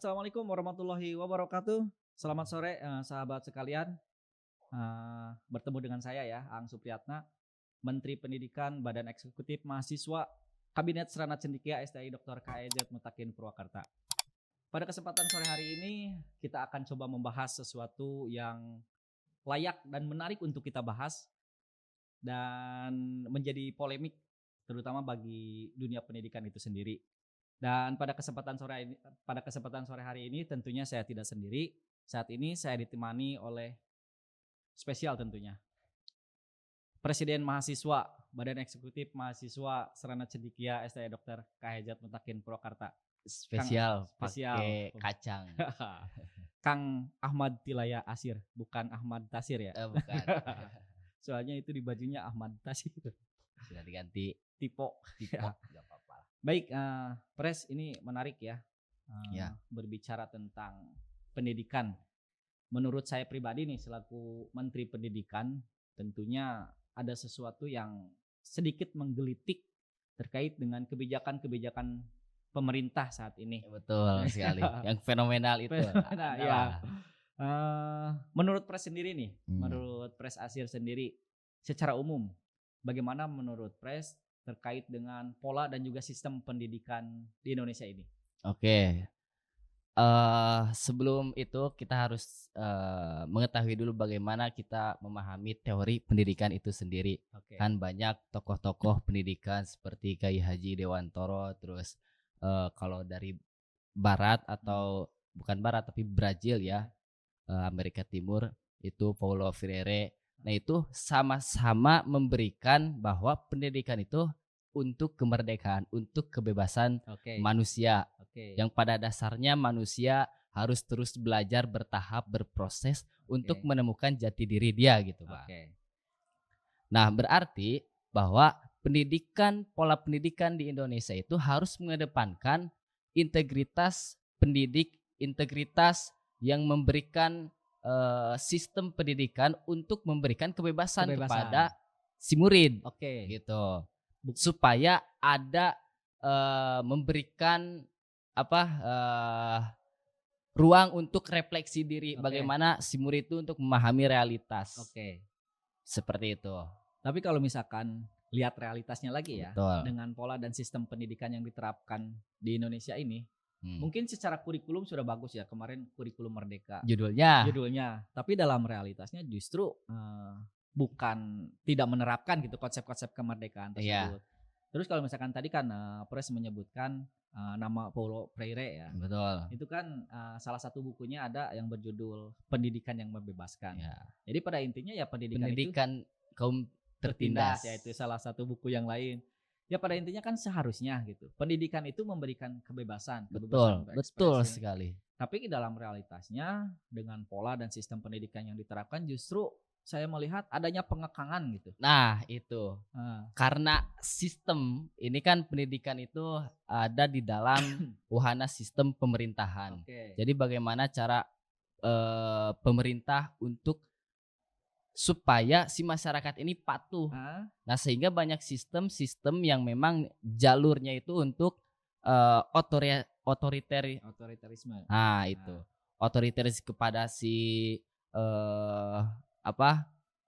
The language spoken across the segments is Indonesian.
Assalamualaikum warahmatullahi wabarakatuh. Selamat sore, sahabat sekalian. Bertemu dengan saya ya, Aang Supriyatna, Menteri Pendidikan Badan Eksekutif Mahasiswa Kabinet Serana Cendekia STI Dr. KEJ Mutakin Purwakarta. Pada kesempatan sore hari ini, kita akan coba membahas sesuatu yang layak dan menarik untuk kita bahas dan menjadi polemik terutama bagi dunia pendidikan itu sendiri. Dan pada kesempatan sore hari ini tentunya saya tidak sendiri. Saat ini saya ditemani oleh spesial tentunya Presiden Mahasiswa Badan Eksekutif Mahasiswa Serana Cendekia STI Dr. KEJ Mutakin Purwakarta. Spesial Spesial. pakai kacang. Kang Ahmad Tilaya Asir, bukan Ahmad Tasir ya. Bukan. Soalnya itu di bajunya Ahmad Tasir. Sudah diganti Tipo. Tipo, enggak apa-apa. Baik, Pres, ini menarik ya. Ya. Berbicara tentang pendidikan. Menurut saya pribadi nih selaku Menteri Pendidikan, tentunya ada sesuatu yang sedikit menggelitik terkait dengan kebijakan-kebijakan pemerintah saat ini. Betul sekali. Yang fenomenal itu. Nah, ya. Menurut Pres sendiri nih, menurut Pres Asir sendiri, secara umum, bagaimana menurut Pres terkait dengan pola dan juga sistem pendidikan di Indonesia ini? Oke. Sebelum itu kita harus mengetahui dulu bagaimana kita memahami teori pendidikan itu sendiri. Oke. Kan banyak tokoh-tokoh pendidikan seperti Kiai Haji Dewantoro, terus kalau dari Barat atau bukan Barat tapi Brazil ya, Amerika Timur itu Paulo Freire. Nah itu sama-sama memberikan bahwa pendidikan itu untuk kemerdekaan, untuk kebebasan Oke. manusia. Oke. Yang pada dasarnya manusia harus terus belajar, bertahap, berproses untuk menemukan jati diri dia gitu, Pak. Oke. Nah, berarti bahwa pola pendidikan di Indonesia itu harus mengedepankan integritas pendidik, integritas yang memberikan sistem pendidikan untuk memberikan kebebasan kepada si murid. Oke. Gitu. Supaya ada memberikan ruang untuk refleksi diri. Oke. Bagaimana si murid itu untuk memahami realitas. Oke. Seperti itu. Tapi kalau misalkan lihat realitasnya lagi ya, Betul. dengan pola dan sistem pendidikan yang diterapkan di Indonesia ini, mungkin secara kurikulum sudah bagus ya, kemarin kurikulum merdeka judulnya, tapi dalam realitasnya justru bukan tidak menerapkan gitu konsep-konsep kemerdekaan tersebut. Terus kalau misalkan tadi kan Pres menyebutkan nama Paulo Freire ya. Betul. Itu kan salah satu bukunya ada yang berjudul Pendidikan yang Membebaskan. Ya. Jadi pada intinya ya pendidikan itu kaum tertindas, yaitu salah satu buku yang lain. Ya pada intinya kan seharusnya gitu. Pendidikan itu memberikan kebebasan betul berekspresi. sekali. Tapi dalam realitasnya dengan pola dan sistem pendidikan yang diterapkan justru saya melihat adanya pengekangan gitu. Nah, itu. Karena sistem ini kan pendidikan itu ada di dalam wahana sistem pemerintahan. Oke. Jadi bagaimana cara pemerintah untuk supaya si masyarakat ini patuh. Nah, sehingga banyak sistem-sistem yang memang jalurnya itu untuk otoritarisme. Nah, itu. Otoritaris kepada si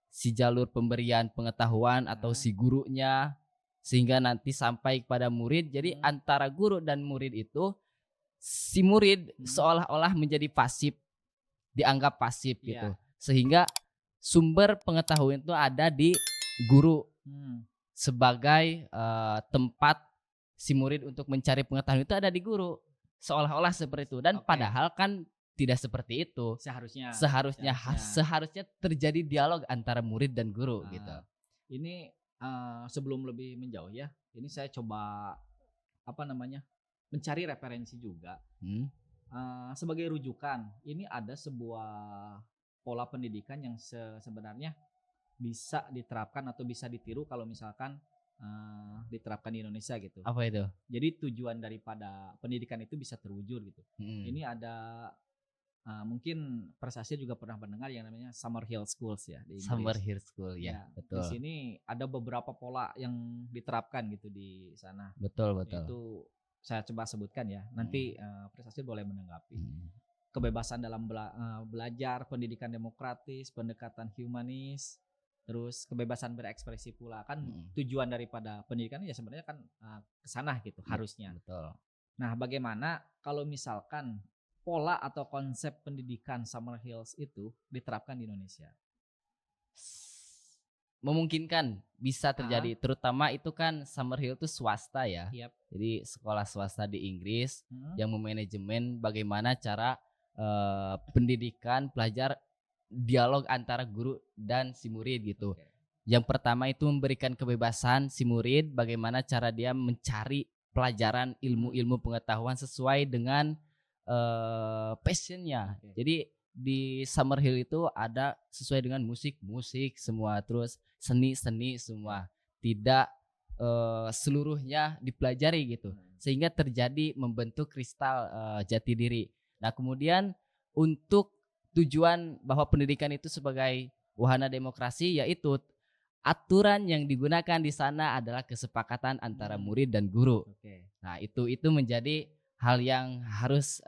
si jalur pemberian pengetahuan atau si gurunya, sehingga nanti sampai kepada murid. Jadi antara guru dan murid itu si murid seolah-olah menjadi pasif, dianggap pasif gitu. Sehingga sumber pengetahuan itu ada di guru sebagai tempat si murid untuk mencari pengetahuan itu ada di guru, seolah-olah seperti itu. Dan padahal kan tidak seperti itu. Seharusnya terjadi dialog antara murid dan guru gitu. Ini sebelum lebih menjauh ya, ini saya coba mencari referensi juga. Sebagai rujukan, ini ada sebuah pola pendidikan yang sebenarnya bisa diterapkan atau bisa ditiru kalau misalkan diterapkan di Indonesia gitu. Apa itu? Jadi tujuan daripada pendidikan itu bisa terwujud gitu. Ini ada mungkin Pres Asir juga pernah mendengar yang namanya Summerhill Schools ya di Inggris. Summerhill School ya, betul. Di sini ada beberapa pola yang diterapkan gitu di sana. Betul. Itu saya coba sebutkan ya. Nanti Presasir boleh menanggapi. Kebebasan dalam belajar, pendidikan demokratis, pendekatan humanis, terus kebebasan berekspresi pula. Kan tujuan daripada pendidikan ya sebenarnya kan ke sana gitu harusnya. Betul. Nah, bagaimana kalau misalkan pola atau konsep pendidikan Summerhills itu diterapkan di Indonesia? Memungkinkan bisa terjadi, terutama itu kan Summerhill itu swasta ya. Yep. Jadi sekolah swasta di Inggris yang memanajemen bagaimana cara pendidikan pelajar, dialog antara guru dan si murid gitu. Yang pertama itu memberikan kebebasan si murid bagaimana cara dia mencari pelajaran ilmu-ilmu pengetahuan sesuai dengan passionnya. Jadi di Summerhill itu ada sesuai dengan musik semua, terus seni semua, tidak seluruhnya dipelajari gitu, sehingga terjadi membentuk kristal jati diri. Nah kemudian untuk tujuan bahwa pendidikan itu sebagai wahana demokrasi, yaitu aturan yang digunakan di sana adalah kesepakatan antara murid dan guru. Nah itu menjadi hal yang harus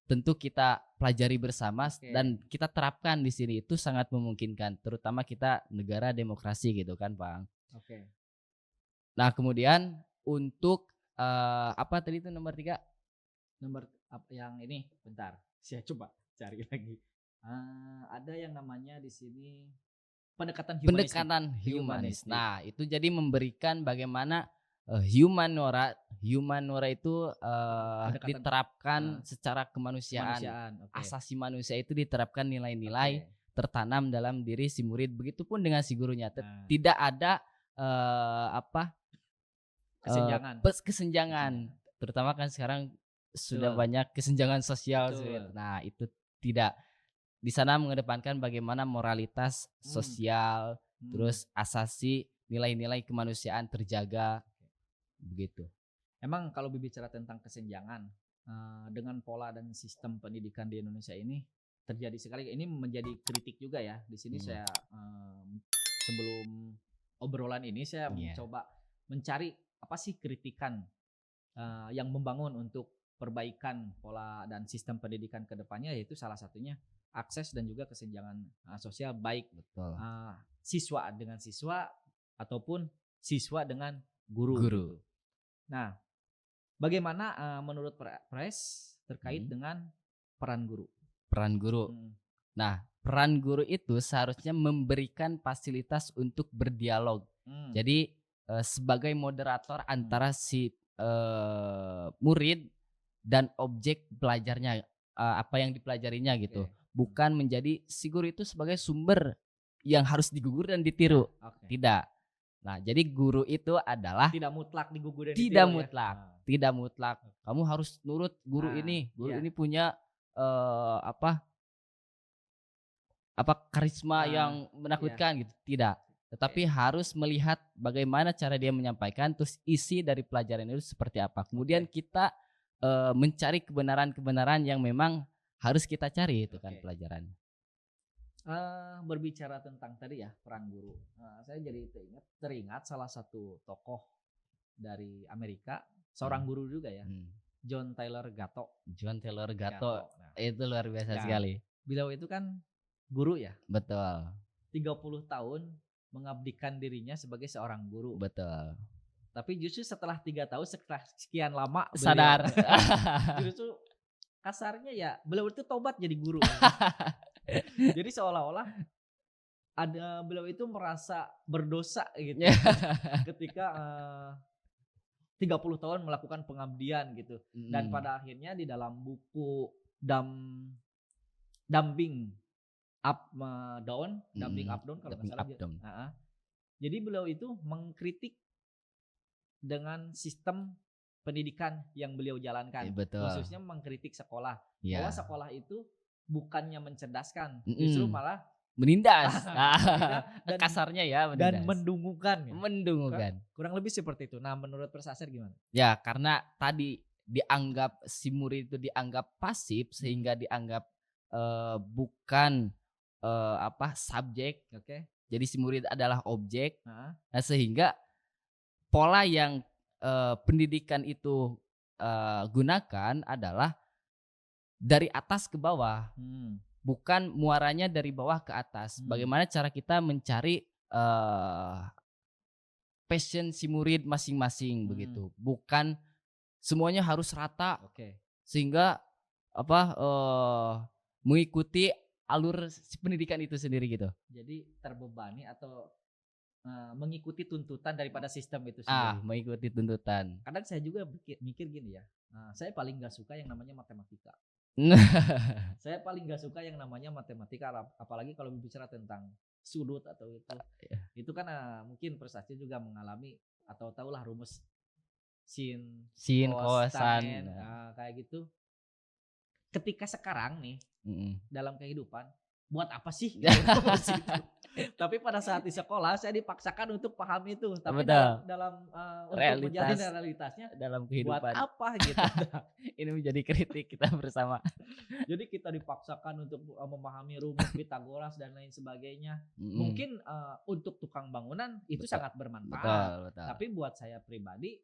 tentu kita pelajari bersama dan kita terapkan di sini. Itu sangat memungkinkan, terutama kita negara demokrasi gitu kan, Bang. Nah kemudian untuk apa tadi itu nomor 3? Nomor yang ini, bentar, saya coba cari lagi. Ada yang namanya di sini pendekatan humanis. Nah itu jadi memberikan bagaimana humanora itu diterapkan secara kemanusiaan. Asasi manusia itu diterapkan, nilai-nilai tertanam dalam diri si murid. Begitupun dengan si gurunya. Tidak ada kesenjangan. Terutama kan sekarang sudah banyak kesenjangan sosial. Nah itu tidak. Di sana mengedepankan bagaimana moralitas sosial, terus asasi, nilai-nilai kemanusiaan terjaga, begitu. Emang kalau berbicara tentang kesenjangan dengan pola dan sistem pendidikan di Indonesia ini terjadi sekali. Ini menjadi kritik juga ya. Di sini saya sebelum obrolan ini saya mencoba mencari apa sih kritikan yang membangun untuk perbaikan pola dan sistem pendidikan ke depannya, yaitu salah satunya akses dan juga kesenjangan sosial, baik siswa dengan siswa ataupun siswa dengan guru. Gitu. Nah, bagaimana menurut Pres terkait dengan peran guru? Nah, peran guru itu seharusnya memberikan fasilitas untuk berdialog. Jadi sebagai moderator antara si murid dan objek belajarnya, apa yang dipelajarinya gitu. Bukan menjadi si guru itu sebagai sumber yang harus digugur dan ditiru. Tidak. Nah, jadi guru itu adalah tidak mutlak digugur dan tidak mutlak. Tidak mutlak. Kamu harus nurut guru ini. Guru ini punya karisma yang menakutkan gitu. Tidak. Tetapi harus melihat bagaimana cara dia menyampaikan, terus isi dari pelajaran itu seperti apa. Kemudian kita mencari kebenaran-kebenaran yang memang harus kita cari, itu kan pelajaran. Berbicara tentang tadi ya peran guru, saya jadi teringat salah satu tokoh dari Amerika, seorang guru juga ya, John Taylor Gatto. Nah, itu luar biasa sekali. Beliau itu kan guru ya. Betul. 30 tahun mengabdikan dirinya sebagai seorang guru. Betul. Tapi justru setelah 3 tahun, setelah sekian lama sadar. Justru kasarnya ya beliau itu tobat jadi guru. Jadi seolah-olah beliau itu merasa berdosa gitu ketika 30 tahun melakukan pengabdian gitu. Dan pada akhirnya di dalam buku Dumping Up Down kalau nggak salah. Jadi beliau itu mengkritik dengan sistem pendidikan yang beliau jalankan. Khususnya mengkritik sekolah. Bahwa sekolah itu bukannya mencerdaskan, justru malah menindas. Dan kasarnya ya, menindas. Dan mendungukan. Kurang lebih seperti itu. Nah, menurut Presasir gimana? Ya, karena tadi dianggap si murid itu dianggap pasif, sehingga dianggap bukan subjek. Jadi si murid adalah objek. Nah, sehingga pola yang pendidikan itu gunakan adalah dari atas ke bawah, bukan muaranya dari bawah ke atas. Bagaimana cara kita mencari passion si murid masing-masing begitu, bukan semuanya harus rata. Sehingga mengikuti alur pendidikan itu sendiri gitu. Jadi terbebani atau mengikuti tuntutan daripada sistem itu sendiri. Mengikuti tuntutan. Kadang saya juga mikir gini ya, saya paling gak suka yang namanya matematika. Saya paling gak suka yang namanya matematika, apalagi kalau berbicara tentang sudut atau itu kan mungkin prestasi juga mengalami atau tahulah rumus sin cos tan, kayak gitu. Ketika sekarang nih dalam kehidupan, buat apa sih rumus itu? Tapi pada saat di sekolah saya dipaksakan untuk paham itu, tapi dalam untuk menjalani realitasnya dalam kehidupan buat apa gitu. Ini menjadi kritik kita bersama. Jadi kita dipaksakan untuk memahami rumus Pitagoras dan lain sebagainya. Mungkin untuk tukang bangunan itu sangat bermanfaat. Betul. Tapi buat saya pribadi,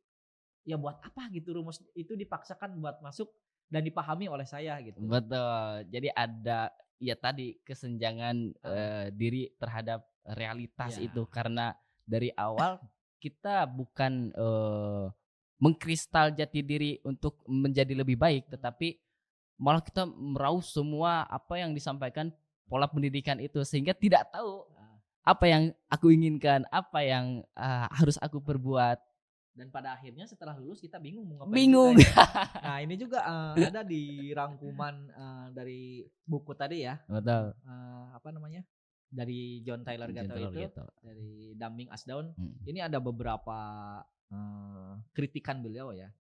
ya buat apa gitu rumus itu dipaksakan buat masuk dan dipahami oleh saya gitu. Betul. Jadi ada ya tadi kesenjangan diri terhadap realitas itu, karena dari awal kita bukan mengkristal jati diri untuk menjadi lebih baik, tetapi malah kita meraup semua apa yang disampaikan pola pendidikan itu, sehingga tidak tahu apa yang aku inginkan, apa yang harus aku perbuat. Dan pada akhirnya setelah lulus kita bingung mau ngapain. Bingung. Nah ini juga ada di rangkuman dari buku tadi ya. Betul. Dari John Tyler Gatto itu, dari Dumbing Us Down. Ini ada beberapa kritikan beliau ya.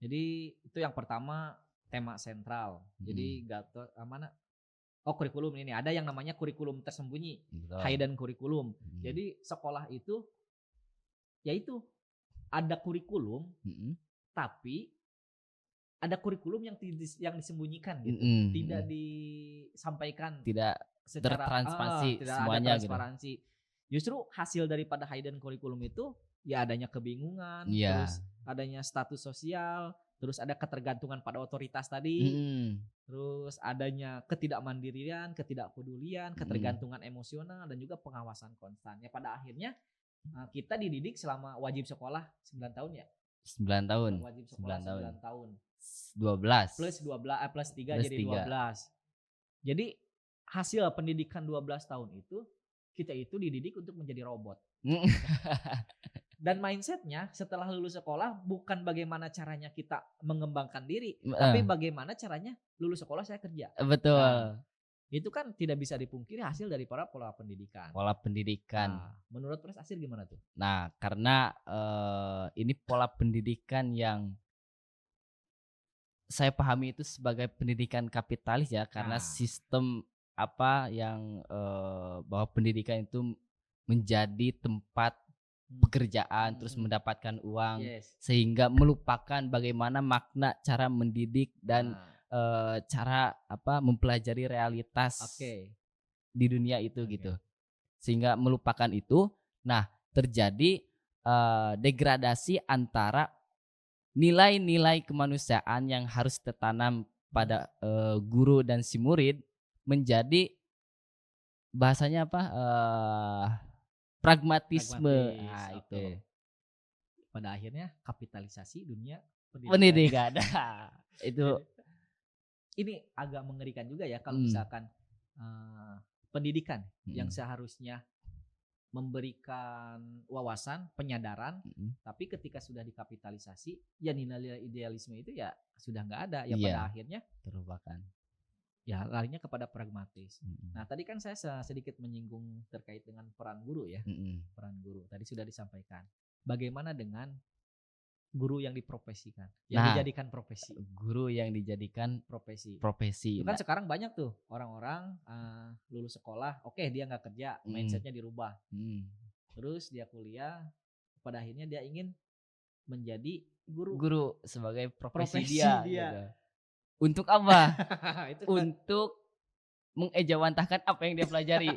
Jadi itu yang pertama, tema sentral. Jadi Gatto kurikulum ini ada yang namanya kurikulum tersembunyi, hidden kurikulum. Jadi sekolah itu yaitu ada kurikulum, tapi ada kurikulum yang disembunyikan gitu, tidak disampaikan, tidak secara transparansi semuanya gitu. Justru hasil daripada hidden kurikulum itu ya adanya kebingungan, terus adanya status sosial, terus ada ketergantungan pada otoritas tadi, terus adanya ketidakmandirian, ketidakpedulian, ketergantungan emosional, dan juga pengawasan konstan. Ya pada akhirnya kita dididik selama wajib sekolah 9 tahun ya? 9 tahun. Wajib sekolah 9 tahun. 12. Plus 3 jadi 12. Jadi hasil pendidikan 12 tahun itu, kita itu dididik untuk menjadi robot. Dan mindsetnya setelah lulus sekolah bukan bagaimana caranya kita mengembangkan diri, tapi bagaimana caranya lulus sekolah saya kerja. Betul. Nah, itu kan tidak bisa dipungkiri hasil dari para pola pendidikan. Nah, menurut Pres Asir gimana tuh? Nah, karena ini pola pendidikan yang saya pahami itu sebagai pendidikan kapitalis ya, karena sistem yang bahwa pendidikan itu menjadi tempat pekerjaan, terus mendapatkan uang, sehingga melupakan bagaimana makna cara mendidik dan cara mempelajari realitas di dunia itu gitu, sehingga melupakan itu. Nah, terjadi degradasi antara nilai-nilai kemanusiaan yang harus tertanam pada guru dan si murid menjadi bahasanya pragmatisme. Nah, itu pada akhirnya kapitalisasi dunia pendidikan. Itu ini agak mengerikan juga ya kalau misalkan pendidikan yang seharusnya memberikan wawasan, penyadaran, tapi ketika sudah dikapitalisasi, ya nilai idealisme itu ya sudah nggak ada, ya pada akhirnya terlupakan. Ya larinya kepada pragmatis. Nah tadi kan saya sedikit menyinggung terkait dengan peran guru ya, peran guru tadi sudah disampaikan. Bagaimana dengan guru yang diprofesikan, yang dijadikan profesi? Guru yang dijadikan profesi. Itu kan sekarang banyak tuh orang-orang lulus sekolah, dia nggak kerja, mindsetnya dirubah. Terus dia kuliah, pada akhirnya dia ingin menjadi guru. Guru sebagai profesi dia. Gitu. Untuk apa? Untuk mengejawantahkan apa yang dia pelajari.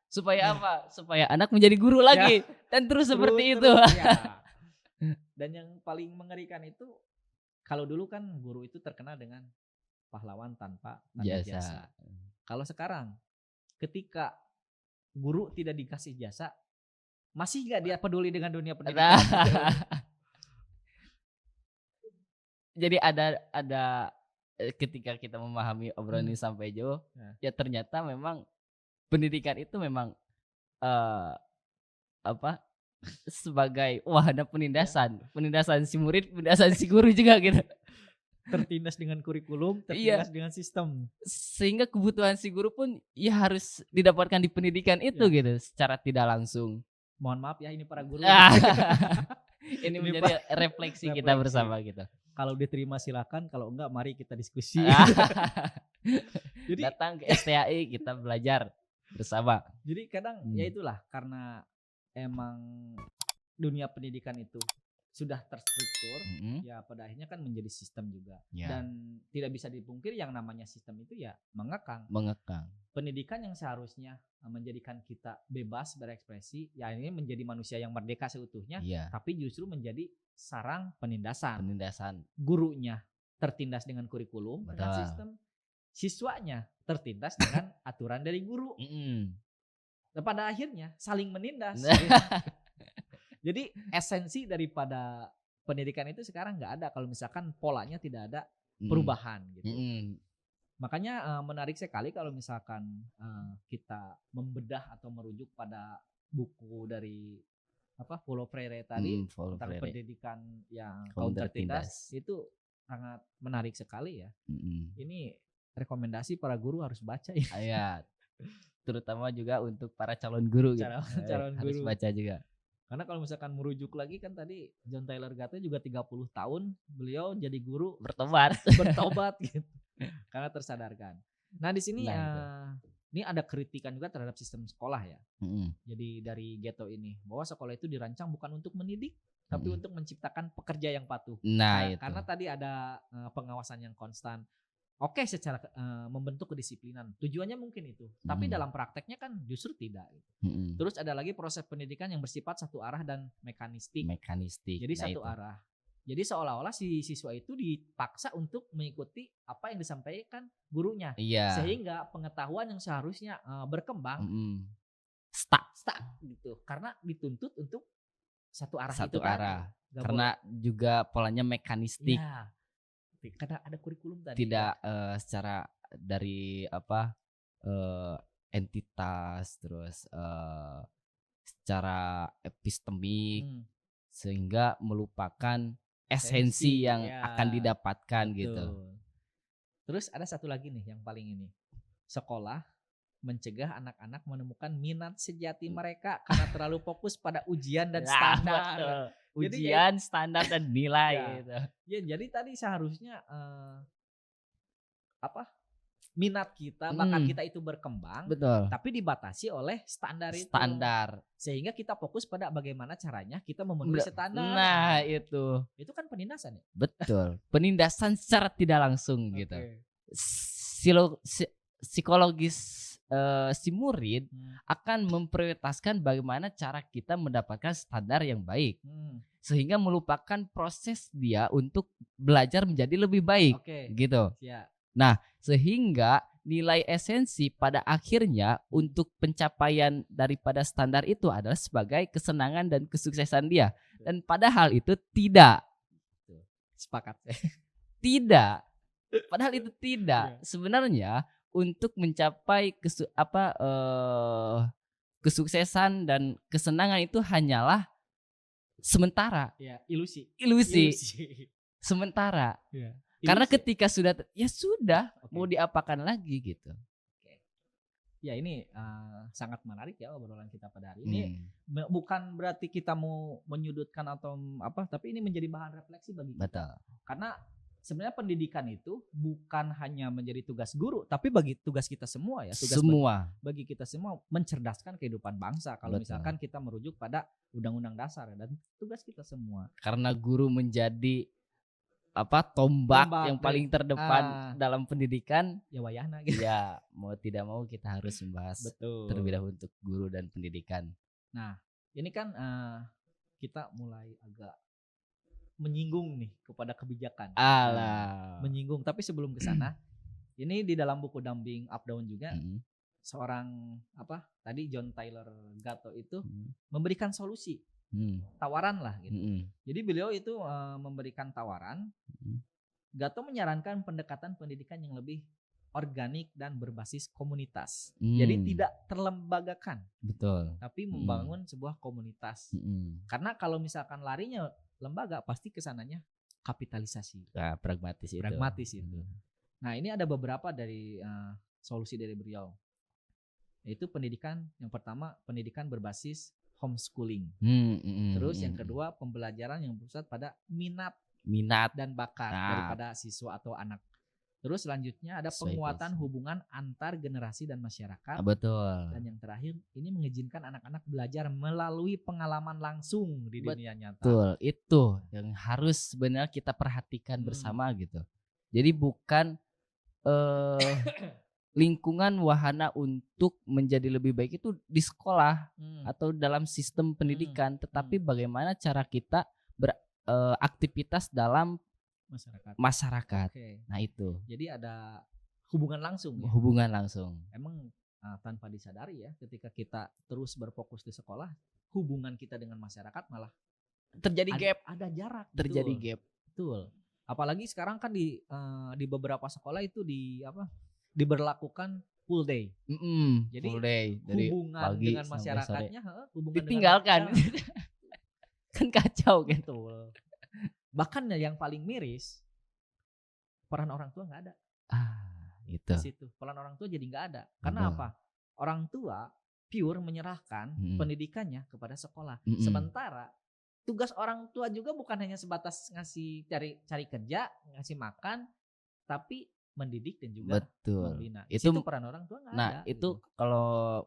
Supaya apa? Supaya anak menjadi guru lagi. Dan terus seperti itu. Ya. Dan yang paling mengerikan itu Kalau dulu kan guru itu terkenal dengan pahlawan tanpa tanda jasa. Jasa. Kalau sekarang ketika guru tidak dikasih jasa, masih nggak dia peduli dengan dunia Nah, pendidikan? jadi ada ketika kita memahami obrolan ini sampai jauh, Nah. ya ternyata memang pendidikan itu memang apa sebagai wahana penindasan si murid, penindasan si guru juga gitu. Tertindas dengan kurikulum, Iya. tertindas dengan sistem. Sehingga kebutuhan si guru pun ya harus didapatkan di pendidikan itu Ya. gitu secara tidak langsung. Mohon maaf ya ini para guru. Ini Ini menjadi refleksi kita refleksi. bersama gitu. Kalau diterima silakan, kalau enggak mari kita diskusi. Jadi Datang ke STAI kita belajar bersama. jadi kadang ya itulah karena emang dunia pendidikan itu sudah terstruktur, ya pada akhirnya kan menjadi sistem juga. Ya. Dan tidak bisa dipungkiri yang namanya sistem itu ya mengekang. Pendidikan yang seharusnya menjadikan kita bebas berekspresi, ya ini menjadi manusia yang merdeka seutuhnya, Iya. tapi justru menjadi sarang penindasan. Gurunya Tertindas dengan kurikulum, dengan Betul. sistem. Siswanya tertindas dengan aturan dari guru. Dan pada akhirnya saling menindas. Jadi esensi daripada pendidikan itu sekarang nggak ada kalau misalkan polanya tidak ada perubahan gitu. Makanya menarik sekali kalau misalkan kita membedah atau merujuk pada buku dari Paulo Freire tadi tentang pendidikan yang kaum tertindas, itu sangat menarik sekali ya. Ini rekomendasi para guru harus baca ya. Iya. Terutama juga untuk para calon guru gitu. Calon harus guru. baca juga. Karena kalau misalkan merujuk lagi kan tadi John Taylor Gatto juga 30 tahun beliau jadi guru bertobat gitu. Karena tersadarkan. Nah, di sini ini ada kritikan juga terhadap sistem sekolah ya. Jadi dari Gatto ini bahwa sekolah itu dirancang bukan untuk mendidik tapi untuk menciptakan pekerja yang patuh. Itu. Karena tadi ada pengawasan yang konstan. Oke, secara membentuk kedisiplinan tujuannya mungkin itu, tapi dalam prakteknya kan justru tidak. Terus ada lagi proses pendidikan yang bersifat satu arah dan mekanistik. Jadi satu arah. Jadi seolah-olah si siswa itu dipaksa untuk mengikuti apa yang disampaikan gurunya, sehingga pengetahuan yang seharusnya berkembang stuck gitu, karena dituntut untuk satu arah. Karena juga polanya mekanistik. Ya. Karena ada kurikulum tadi. Tidak secara dari entitas, terus secara epistemik, sehingga melupakan esensi yang akan didapatkan. Betul. Gitu. Terus ada satu lagi nih yang paling ini. Sekolah mencegah anak-anak menemukan minat sejati mereka karena terlalu fokus pada ujian dan standar. Ujian, standar dan nilai gitu. Ya, jadi tadi seharusnya minat kita, bakat kita itu berkembang. Betul. Tapi dibatasi oleh standar itu. Sehingga kita fokus pada bagaimana caranya kita memenuhi standar. Nah, itu kan penindasan ya? Betul. Penindasan secara tidak langsung gitu. Psikologis si murid akan memprioritaskan bagaimana cara kita mendapatkan standar yang baik, sehingga melupakan proses dia untuk belajar menjadi lebih baik, gitu. Nah, sehingga nilai esensi pada akhirnya untuk pencapaian daripada standar itu adalah sebagai kesenangan dan kesuksesan dia, dan padahal itu tidak. Sepakat. Tidak. Padahal itu tidak. Sebenarnya untuk mencapai kesuksesan dan kesenangan itu hanyalah sementara. Ya, ilusi. Sementara. Ya, karena ketika sudah sudah mau diapakan lagi gitu. Ya, ini sangat menarik ya obrolan kita pada hari ini. Bukan berarti kita mau menyudutkan atau tapi ini menjadi bahan refleksi bagi kita. Betul. Karena sebenarnya pendidikan itu bukan hanya menjadi tugas guru, tapi bagi tugas kita semua ya. Tugas bagi kita semua mencerdaskan kehidupan bangsa. Kalau misalkan kita merujuk pada Undang-Undang Dasar dan tugas kita semua. Karena guru menjadi tombak yang paling terdepan dalam pendidikan. Ya wayahna gitu. Ya mau tidak mau kita harus membahas terlebih dahulu untuk guru dan pendidikan. Nah ini kan kita mulai agak menyinggung nih kepada kebijakan. Alah. Menyinggung. Tapi sebelum ke sana, ini di dalam buku Dumping Up Down juga seorang tadi John Tyler Gatto itu memberikan solusi, tawaran lah gitu. Jadi beliau itu memberikan tawaran. Gatto menyarankan pendekatan pendidikan yang lebih organik dan berbasis komunitas. Jadi tidak terlembagakan. Betul. Tapi membangun sebuah komunitas. Karena kalau misalkan larinya lembaga, pasti kesananya kapitalisasi. Nah, pragmatis itu. Nah, ini ada beberapa dari solusi dari beliau. Yaitu pendidikan, yang pertama pendidikan berbasis homeschooling. Terus yang kedua pembelajaran yang berpusat pada minat dan bakat daripada siswa atau anak. Terus selanjutnya ada penguatan hubungan antar generasi dan masyarakat. Betul. Dan yang terakhir ini mengizinkan anak-anak belajar melalui pengalaman langsung di dunia nyata. Betul, itu yang harus sebenarnya kita perhatikan bersama gitu. Jadi bukan lingkungan wahana untuk menjadi lebih baik itu di sekolah atau dalam sistem pendidikan, tetapi bagaimana cara kita beraktivitas dalam masyarakat. Nah itu. Jadi ada hubungan langsung. Ya? Hubungan langsung. Emang tanpa disadari ya, ketika kita terus berfokus di sekolah, hubungan kita dengan masyarakat malah terjadi gap. Ada jarak. Terjadi gap. Betul. Apalagi sekarang kan di beberapa sekolah itu diberlakukan full day. Jadi full day. Dari hubungan pagi dengan masyarakatnya, ditinggalkan. Kan kacau kan. Betul. Bahkan yang paling miris, peran orang tua nggak ada. Itu. Di situ peran orang tua jadi nggak ada. Karena apa? Orang tua pure menyerahkan pendidikannya kepada sekolah. Sementara tugas orang tua juga bukan hanya sebatas ngasih cari kerja, ngasih makan, tapi mendidik dan juga membina. Itu peran orang tua nggak ada. Nah itu kalau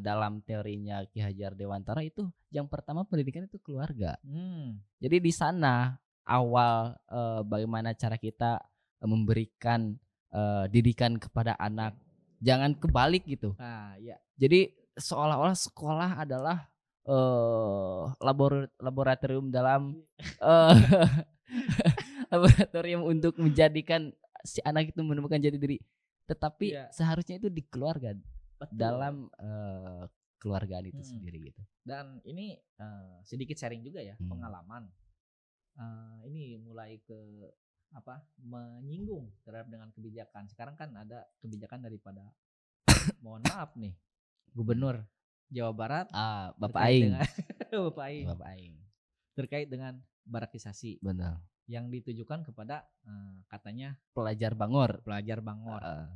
dalam teorinya Ki Hajar Dewantara itu yang pertama pendidikan itu keluarga. Jadi di sana awal bagaimana cara kita memberikan didikan kepada anak, jangan kebalik gitu. Ya. Jadi seolah-olah sekolah adalah laboratorium dalam laboratorium untuk menjadikan si anak itu menemukan jati diri, tetapi seharusnya itu di keluarga. Betul. Dalam keluargaan itu sendiri gitu. Dan ini sedikit sharing juga ya pengalaman. Ini mulai ke menyinggung terhadap dengan kebijakan. Sekarang kan ada kebijakan daripada mohon maaf nih Gubernur Jawa Barat, Bapak Aing. Bapak Aing. Terkait dengan barakisasi. Benar. Yang ditujukan kepada katanya pelajar bangor,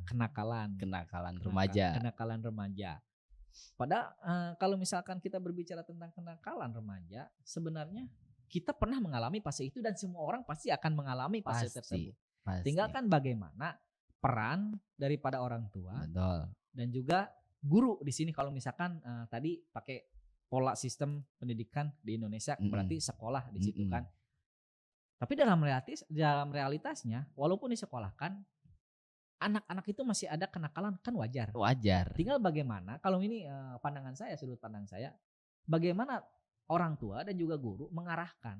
kenakalan remaja. Padahal kalau misalkan kita berbicara tentang kenakalan remaja, sebenarnya kita pernah mengalami fase itu dan semua orang pasti akan mengalami fase tersebut. Tinggal kan bagaimana peran daripada orang tua. Betul. Dan juga guru di sini kalau misalkan tadi pakai pola sistem pendidikan di Indonesia berarti sekolah di situ kan. Tapi dalam realitasnya walaupun disekolahkan anak-anak itu masih ada kenakalan kan wajar. Tinggal bagaimana kalau ini pandangan saya, sudut pandang saya, bagaimana orang tua dan juga guru mengarahkan,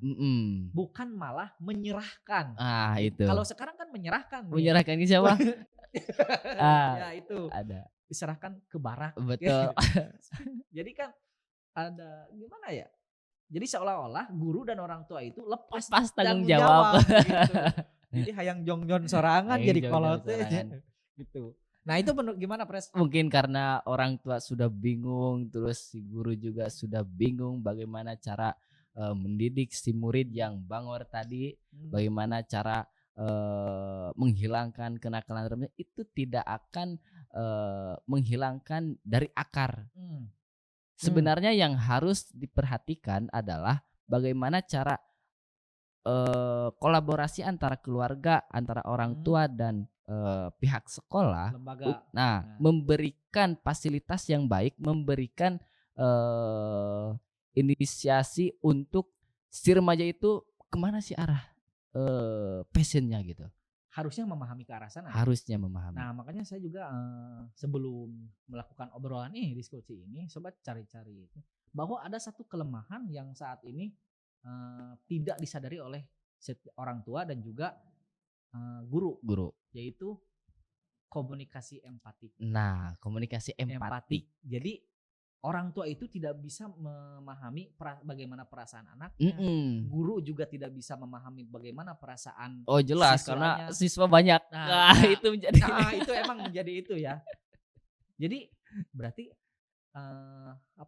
bukan malah menyerahkan. Itu. Kalau sekarang kan menyerahkan. Menyerahkan ke siapa? Ya itu. Ada. Diserahkan ke barak. Betul. Jadi kan ada gimana ya? Jadi seolah-olah guru dan orang tua itu lepas tanggung jawab. Gitu. Jadi hayang jongjon sorangan jadi kolot gitu. Nah itu gimana Pres? Mungkin karena orang tua sudah bingung, terus si guru juga sudah bingung bagaimana cara mendidik si murid yang bangor tadi, bagaimana cara menghilangkan kenakalan remaja itu tidak akan menghilangkan dari akar. Sebenarnya yang harus diperhatikan adalah bagaimana cara kolaborasi antara keluarga, antara orang tua dan pihak sekolah, lembaga. Memberikan fasilitas yang baik, memberikan inisiasi untuk si remaja itu kemana sih arah passionnya gitu. Harusnya memahami ke arah sana. Harusnya memahami. Nah makanya saya juga sebelum melakukan obrolan diskusi ini, sobat cari-cari itu bahwa ada satu kelemahan yang saat ini tidak disadari oleh orang tua dan juga guru, yaitu komunikasi empatik. Nah, komunikasi empatik. Jadi orang tua itu tidak bisa memahami bagaimana perasaan anaknya. Guru juga tidak bisa memahami bagaimana perasaan jelas siswanya. Karena siswa banyak. Itu menjadi itu emang menjadi itu ya. Jadi berarti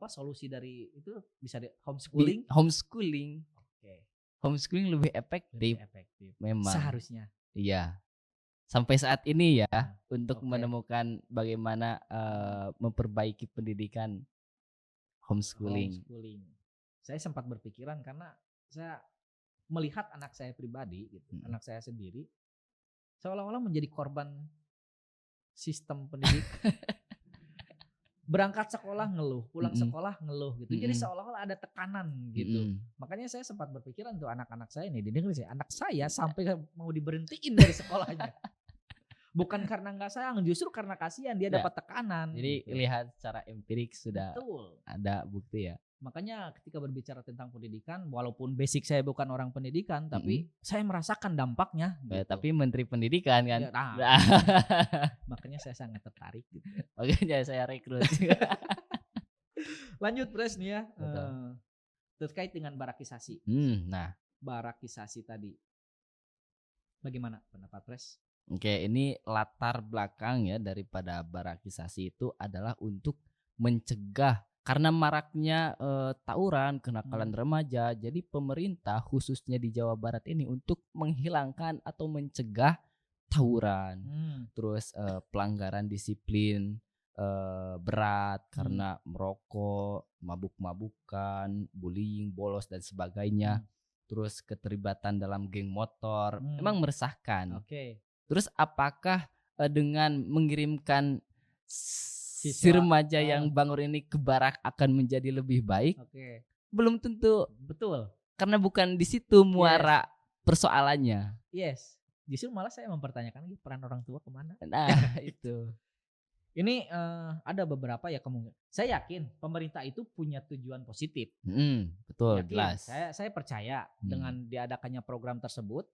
solusi dari itu bisa homeschooling. Oke. Homeschooling lebih efektif. Memang. Seharusnya. Iya. Sampai saat ini ya untuk menemukan bagaimana memperbaiki pendidikan homeschooling. Saya sempat berpikiran karena saya melihat anak saya pribadi gitu, anak saya sendiri seolah-olah menjadi korban sistem pendidikan. Berangkat sekolah ngeluh, pulang sekolah ngeluh gitu. Jadi seolah-olah ada tekanan gitu. Makanya saya sempat berpikiran tuh anak-anak saya nih, didengar sih, anak saya sampai mau diberhentiin dari sekolahnya. Bukan karena nggak sayang, justru karena kasihan dia dapat tekanan. Jadi lihat secara empirik sudah ada bukti ya. Makanya ketika berbicara tentang pendidikan, walaupun basic saya bukan orang pendidikan, tapi saya merasakan dampaknya. Gitu. Tapi Menteri Pendidikan kan. Ya, makanya saya sangat tertarik. Gitu. Makanya saya rekrut. Lanjut Pres nih ya, terkait dengan barakisasi. Barakisasi tadi, bagaimana pendapat Pres? Oke, ini latar belakang ya daripada barakisasi itu adalah untuk mencegah karena maraknya tawuran, kenakalan remaja. Jadi pemerintah khususnya di Jawa Barat ini untuk menghilangkan atau mencegah tawuran, terus pelanggaran disiplin berat karena merokok, mabuk-mabukan, bullying, bolos dan sebagainya. Terus keterlibatan dalam geng motor, emang meresahkan. Terus apakah dengan mengirimkan si remaja yang bangun ini ke barak akan menjadi lebih baik? Belum tentu. Betul. Karena bukan di situ muara persoalannya. Justru malah saya mempertanyakan peran orang tua kemana? Nah itu. Ini ada beberapa ya kemungkinan. Saya yakin pemerintah itu punya tujuan positif. Betul, jelas. Saya percaya dengan diadakannya program tersebut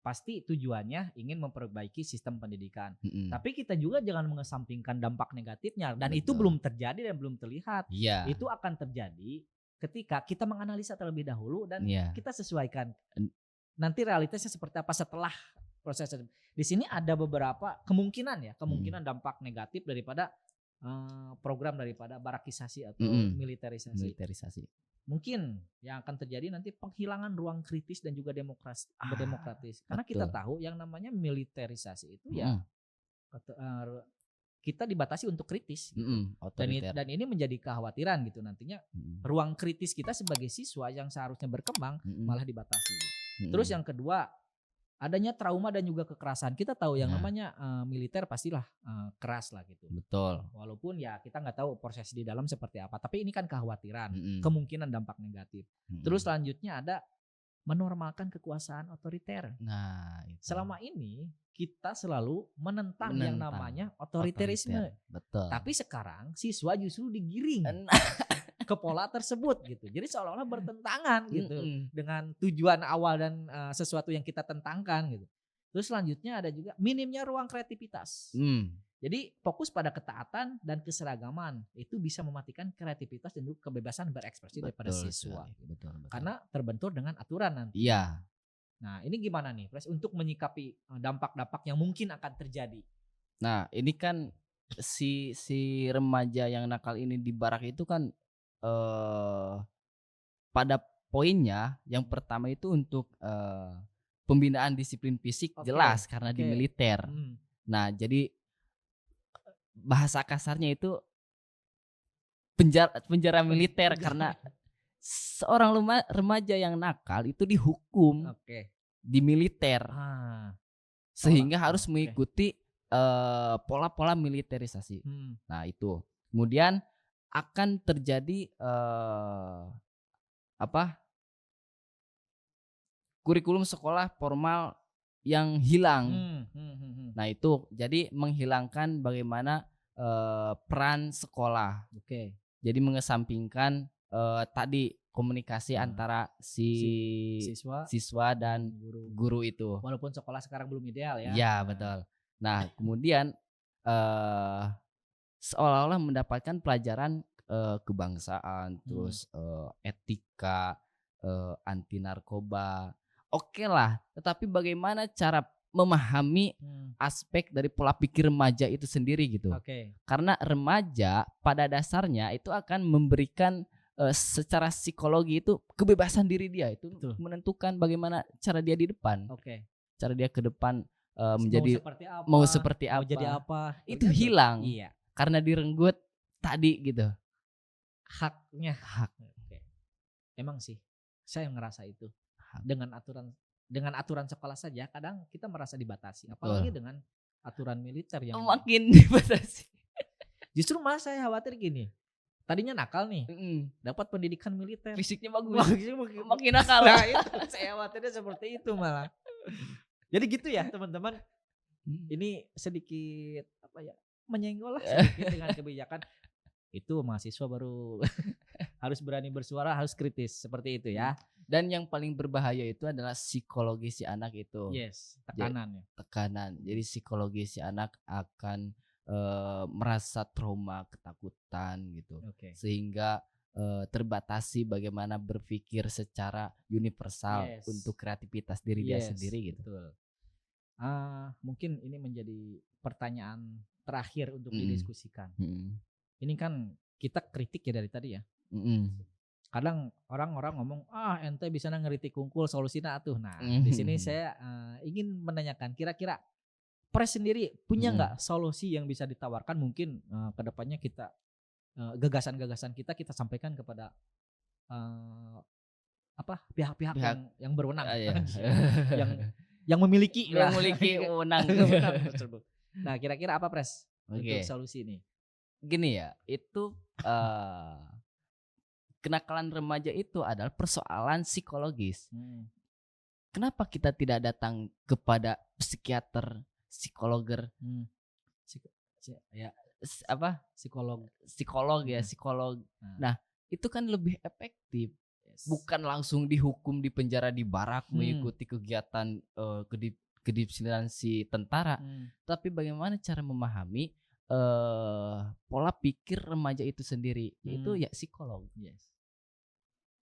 pasti tujuannya ingin memperbaiki sistem pendidikan. Tapi kita juga jangan mengesampingkan dampak negatifnya dan itu belum terjadi dan belum terlihat. Itu akan terjadi ketika kita menganalisa terlebih dahulu dan kita sesuaikan. Nanti realitasnya seperti apa setelah proses. Di sini ada beberapa kemungkinan dampak negatif daripada program daripada barakisasi atau militerisasi. Mungkin yang akan terjadi nanti penghilangan ruang kritis dan juga berdemokratis. Karena kita tahu yang namanya militerisasi itu kita dibatasi untuk kritis. Dan ini menjadi kekhawatiran gitu nantinya ruang kritis kita sebagai siswa yang seharusnya berkembang malah dibatasi. Terus yang kedua, adanya trauma dan juga kekerasan. Kita tahu yang namanya militer pastilah keras lah gitu. Betul. Walaupun ya kita nggak tahu proses di dalam seperti apa. Tapi ini kan kekhawatiran, kemungkinan dampak negatif. Terus selanjutnya ada menormalkan kekuasaan otoriter. Nah, itu. Selama ini kita selalu menentang yang namanya otoriterisme. Betul. Tapi sekarang siswa justru digiring ke pola tersebut gitu. Jadi seolah-olah bertentangan gitu dengan tujuan awal dan sesuatu yang kita tentangkan gitu. Terus selanjutnya ada juga minimnya ruang kreativitas. Jadi fokus pada ketaatan dan keseragaman itu bisa mematikan kreativitas dan juga kebebasan berekspresi daripada siswa. Betul. Karena terbentur dengan aturan nanti. Iya. Nah ini gimana nih Pres untuk menyikapi dampak-dampak yang mungkin akan terjadi? Nah ini kan si remaja yang nakal ini di barak itu kan pada poinnya yang pertama itu untuk pembinaan disiplin fisik jelas karena di militer. Nah jadi bahasa kasarnya itu penjara militer karena seorang remaja yang nakal itu dihukum di militer sehingga harus mengikuti pola-pola militerisasi. Nah itu kemudian akan terjadi kurikulum sekolah formal yang hilang. Nah itu jadi menghilangkan bagaimana peran sekolah. Jadi mengesampingkan tadi komunikasi antara si siswa dan guru itu. Walaupun sekolah sekarang belum ideal ya. Iya, betul. Nah, kemudian seolah-olah mendapatkan pelajaran kebangsaan, terus etika, anti narkoba. Oke lah, tetapi bagaimana cara memahami aspek dari pola pikir remaja itu sendiri gitu. Karena remaja pada dasarnya itu akan memberikan secara psikologi itu kebebasan diri dia itu menentukan bagaimana cara dia di depan. Cara dia ke depan menjadi mau seperti apa, jadi apa. Itu hilang. Iya. Karena direnggut tadi gitu. Haknya. Emang sih saya ngerasa itu. Dengan aturan sekolah saja kadang kita merasa dibatasi, apalagi dengan aturan militer yang makin dibatasi. Justru malah saya khawatir gini. Tadinya nakal nih, dapat pendidikan militer. Fisiknya bagus, makin nakal. Nah, itu saya khawatirnya seperti itu malah. Jadi gitu ya teman-teman. Ini sedikit menyenggol lah sedikit dengan kebijakan. Itu mahasiswa baru harus berani bersuara, harus kritis seperti itu ya. Dan yang paling berbahaya itu adalah psikologi si anak itu. Tekanan. Jadi psikologi si anak akan merasa trauma, ketakutan gitu. Sehingga terbatasi bagaimana berpikir secara universal untuk kreativitas diri dia sendiri gitu. Betul. Mungkin ini menjadi pertanyaan terakhir untuk didiskusikan. Ini kan kita kritik ya dari tadi ya. Kadang orang-orang ngomong, ente bisa ngeritik kungkul solusina atuh. Nah, di sini saya ingin menanyakan, kira-kira Pres sendiri punya nggak solusi yang bisa ditawarkan? Mungkin kedepannya kita gagasan-gagasan kita sampaikan kepada pihak-pihak yang berwenang, yang memiliki wewenang. Nah, kira-kira apa Pres untuk solusi ini? Gini ya, itu kenakalan remaja itu adalah persoalan psikologis. Kenapa kita tidak datang kepada psikiater, psikologer, psikolog. Nah, itu kan lebih efektif. Bukan langsung dihukum di penjara di barak mengikuti kegiatan kedisiplinan si tentara, tapi bagaimana cara memahami pola pikir remaja itu sendiri, yaitu ya psikolog.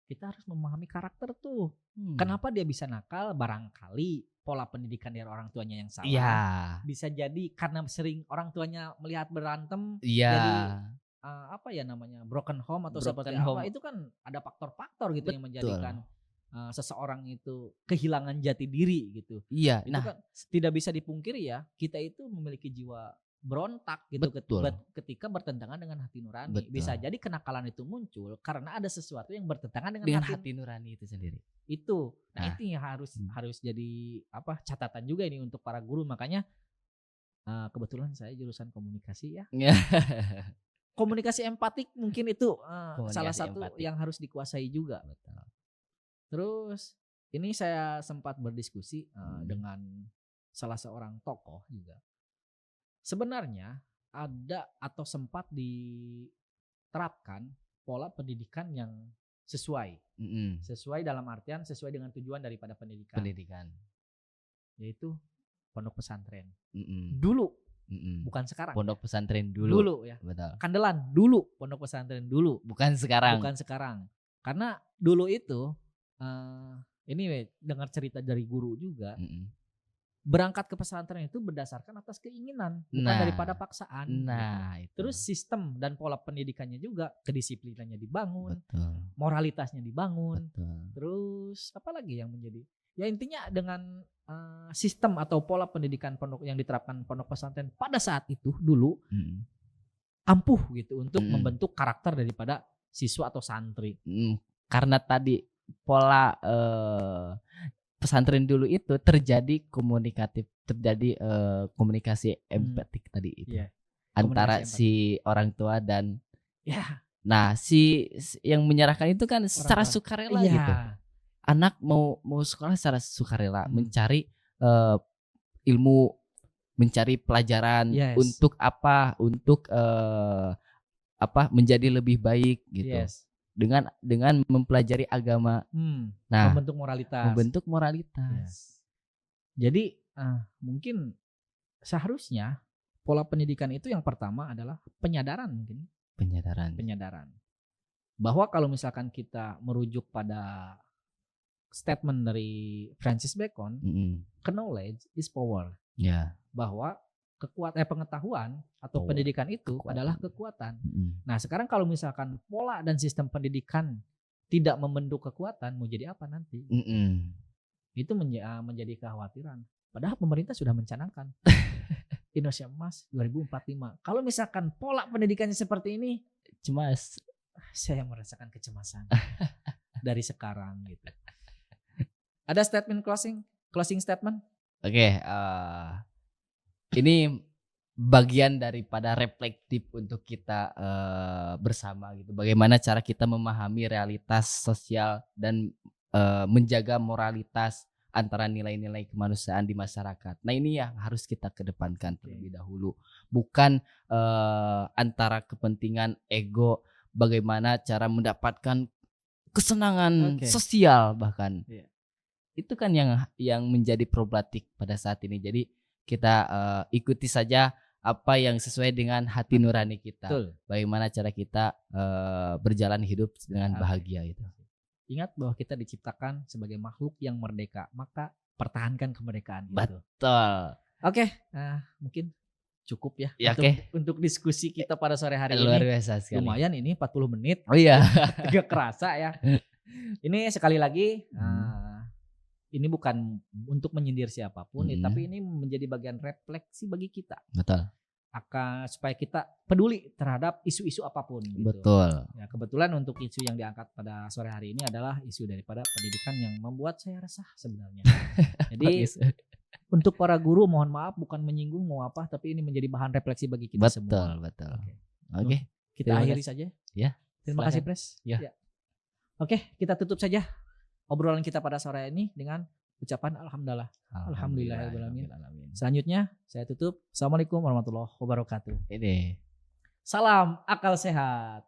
Kita harus memahami karakter tuh. Kenapa dia bisa nakal? Barangkali pola pendidikan dari orang tuanya yang salah. Bisa jadi karena sering orang tuanya melihat berantem, jadi broken home atau seperti apa. Itu kan ada faktor-faktor gitu yang menjadikan seseorang itu kehilangan jati diri gitu. Itu kan tidak bisa dipungkiri ya, kita itu memiliki jiwa berontak gitu ketika bertentangan dengan hati nurani. Bisa jadi kenakalan itu muncul karena ada sesuatu yang bertentangan dengan hati nurani itu sendiri. Itu. Nah, itu yang harus jadi catatan juga ini untuk para guru. Makanya kebetulan saya jurusan komunikasi ya. Komunikasi empatik mungkin itu salah satu yang harus dikuasai juga. Terus ini saya sempat berdiskusi dengan salah seorang tokoh juga. Sebenarnya ada atau sempat diterapkan pola pendidikan yang sesuai. Sesuai dalam artian sesuai dengan tujuan daripada pendidikan. Yaitu pondok pesantren. Dulu, bukan sekarang. Pondok pesantren dulu ya. Betul. Kandelan dulu, pondok pesantren dulu. Bukan sekarang. Karena dulu itu ini dengar cerita dari guru juga. Berangkat ke pesantren itu berdasarkan atas keinginan, bukan daripada paksaan. Itu. Terus sistem dan pola pendidikannya juga, kedisiplinannya dibangun, moralitasnya dibangun. Terus apa lagi yang menjadi? Ya intinya dengan sistem atau pola pendidikan pondok yang diterapkan pondok pesantren pada saat itu dulu ampuh gitu untuk membentuk karakter daripada siswa atau santri. Karena tadi pola pesantren dulu itu terjadi komunikasi empatik tadi itu antara si orang tua dan nah si yang menyerahkan itu kan secara sukarela gitu. Anak mau sekolah secara sukarela, mencari ilmu, mencari pelajaran untuk menjadi lebih baik gitu. dengan mempelajari agama. Nah, Membentuk moralitas. Jadi mungkin seharusnya pola pendidikan itu yang pertama adalah penyadaran mungkin. Penyadaran. Bahwa kalau misalkan kita merujuk pada statement dari Francis Bacon, knowledge is power. Ya. Bahwa pengetahuan atau pendidikan itu adalah kekuatan. Nah, sekarang kalau misalkan pola dan sistem pendidikan tidak membentuk kekuatan, mau jadi apa nanti? Itu menjadi kekhawatiran. Padahal pemerintah sudah mencanangkan Indonesia Emas 2045. Kalau misalkan pola pendidikannya seperti ini, cemas. Saya merasakan kecemasan dari sekarang gitu. Ada statement closing statement? Oke, ini bagian daripada reflektif untuk kita bersama gitu. Bagaimana cara kita memahami realitas sosial dan menjaga moralitas antara nilai-nilai kemanusiaan di masyarakat. Nah, ini yang harus kita kedepankan terlebih dahulu. Bukan antara kepentingan ego, bagaimana cara mendapatkan kesenangan sosial bahkan. Itu kan yang menjadi problematik pada saat ini. Jadi kita ikuti saja apa yang sesuai dengan hati nurani kita. Betul. Bagaimana cara kita berjalan hidup dengan bahagia itu. Ingat bahwa kita diciptakan sebagai makhluk yang merdeka, maka pertahankan kemerdekaan itu. Betul. Oke, mungkin cukup ya, untuk diskusi kita pada sore hari ini. Luar biasa sekali. Lumayan ini 40 menit. Oh iya. Gak kerasa ya. Ini sekali lagi ini bukan untuk menyindir siapapun, tapi ini menjadi bagian refleksi bagi kita. Betul. Supaya kita peduli terhadap isu-isu apapun. Gitu. Betul. Ya, kebetulan untuk isu yang diangkat pada sore hari ini adalah isu daripada pendidikan yang membuat saya resah sebenarnya. Jadi untuk para guru mohon maaf bukan menyinggung mau apa, tapi ini menjadi bahan refleksi bagi kita semua. Betul. Oke. Kita akhiri saja. Ya. Terima kasih Pres. Ya. Oke, kita tutup saja obrolan kita pada sore ini dengan ucapan alhamdulillahirobbilalamin. Selanjutnya saya tutup. Assalamualaikum warahmatullahi wabarakatuh. Ini. Salam akal sehat.